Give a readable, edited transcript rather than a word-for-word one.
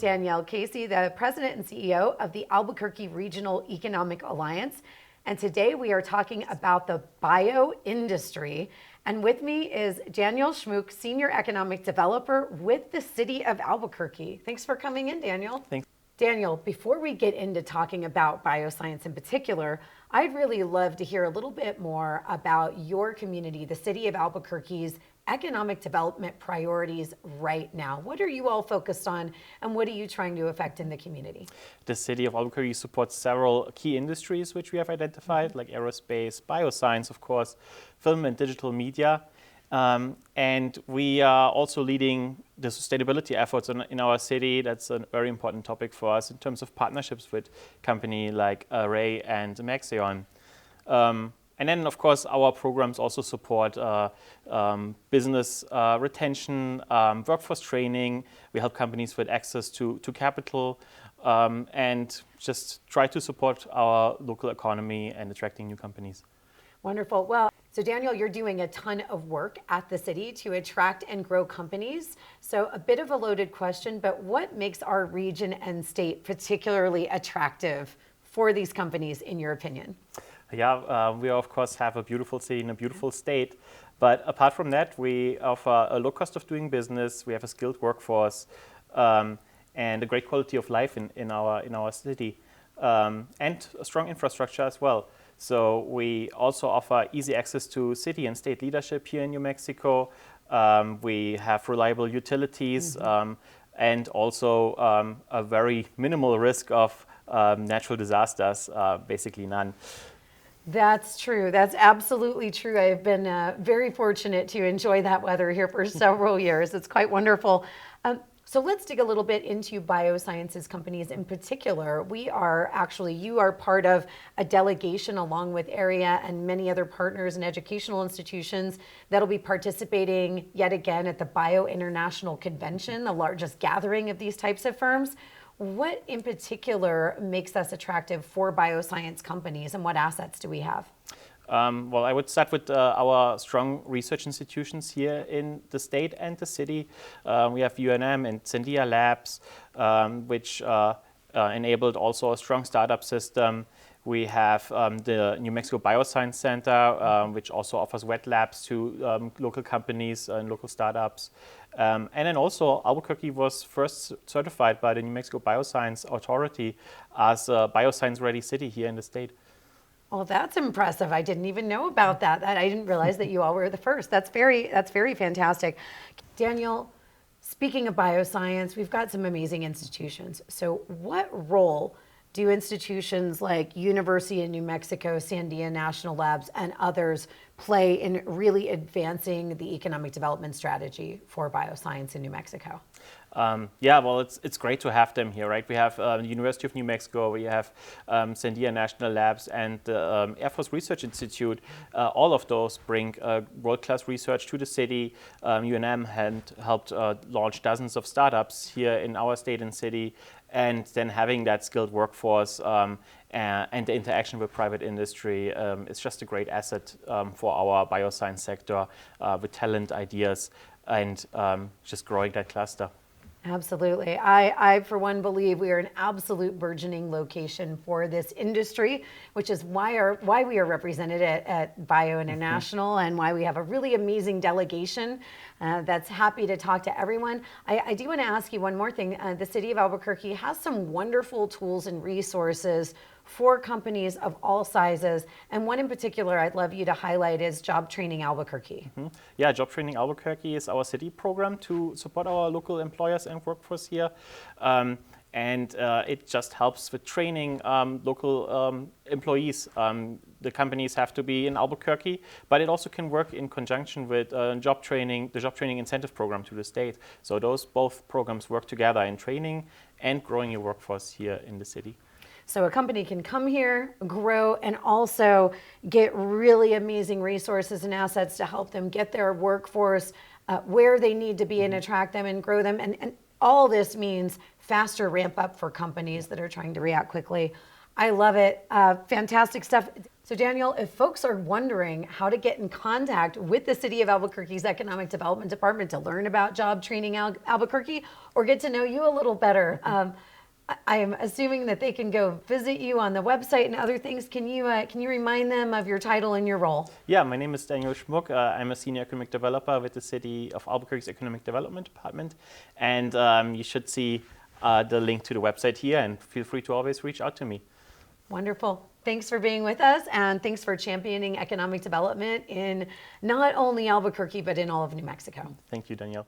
Danielle Casey, the President and CEO of the Albuquerque Regional Economic Alliance. And today we are talking about the bio industry. And with me is Daniel Schmuck, Senior Economic Developer with the City of Albuquerque. Thanks for coming in, Daniel. Thanks. Daniel, before we get into talking about bioscience in particular, I'd really love to hear a little bit more about your community, the City of Albuquerque's economic development priorities right now. What are you all focused on and what are you trying to affect in the community? The City of Albuquerque supports several key industries which we have identified, like aerospace, bioscience, of course, film and digital media. And we are also leading the sustainability efforts in our city. That's a very important topic for us in terms of partnerships with companies like Array and Maxion. And then, of course, our programs also support business retention, workforce training. We help companies with access to capital and just try to support our local economy and attracting new companies. Wonderful. Well, so Daniel, you're doing a ton of work at the city to attract and grow companies. So a bit of a loaded question, but what makes our region and state particularly attractive for these companies, in your opinion? Yeah, we of course have a beautiful city and a beautiful state, but apart from that, we offer a low cost of doing business. We have a skilled workforce and a great quality of life in our city, and a strong infrastructure as well. So we also offer easy access to city and state leadership here in New Mexico. We have reliable utilities and also a very minimal risk of natural disasters, basically none. That's true. That's absolutely true. I've been very fortunate to enjoy that weather here for several years. It's quite wonderful. So let's dig a little bit into biosciences companies in particular. You are part of a delegation along with area and many other partners and educational institutions that'll be participating yet again at the Bio International Convention, the largest gathering of these types of firms. What in particular makes us attractive for bioscience companies and what assets do we have? Well, I would start with our strong research institutions here in the state and the city. We have UNM and Sandia Labs, which enabled also a strong startup system. We have the New Mexico Bioscience Center, which also offers wet labs to local companies and local startups. And then also Albuquerque was first certified by the New Mexico Bioscience Authority as a bioscience-ready city here in the state. Well, that's impressive. I didn't even know about that. I didn't realize that you all were the first. That's very fantastic. Daniel, speaking of bioscience, we've got some amazing institutions. So what role do institutions like University of New Mexico, Sandia National Labs, and others play in really advancing the economic development strategy for bioscience in New Mexico? Yeah, well, it's great to have them here, right? We have the University of New Mexico, we have Sandia National Labs, and the Air Force Research Institute. All of those bring world-class research to the city. UNM had helped launch dozens of startups here in our state and city, and then having that skilled workforce and the interaction with private industry is just a great asset for our bioscience sector with talent, ideas, and just growing that cluster. Absolutely. I, for one, believe we are an absolute burgeoning location for this industry, which is why we are represented at Bio International and why we have a really amazing delegation that's happy to talk to everyone. I do want to ask you one more thing. The City of Albuquerque has some wonderful tools and resources for companies of all sizes. And one in particular I'd love you to highlight is Job Training Albuquerque. Yeah, Job Training Albuquerque is our city program to support our local employers and workforce here. And it just helps with training local employees. The companies have to be in Albuquerque, but it also can work in conjunction with the job training incentive program to the state. So those both programs work together in training and growing your workforce here in the city. So a company can come here, grow, and also get really amazing resources and assets to help them get their workforce where they need to be and attract them and grow them. And all this means faster ramp up for companies that are trying to react quickly. I love it. Fantastic stuff. So Daniel, if folks are wondering how to get in contact with the City of Albuquerque's Economic Development Department to learn about job training Albuquerque or get to know you a little better, I am assuming that they can go visit you on the website and other things. Can you remind them of your title and your role? Yeah, my name is Daniel Schmuck. I'm a senior economic developer with the City of Albuquerque's Economic Development Department. And you should see the link to the website here, and feel free to always reach out to me. Wonderful. Thanks for being with us, and thanks for championing economic development in not only Albuquerque, but in all of New Mexico. Thank you, Danielle.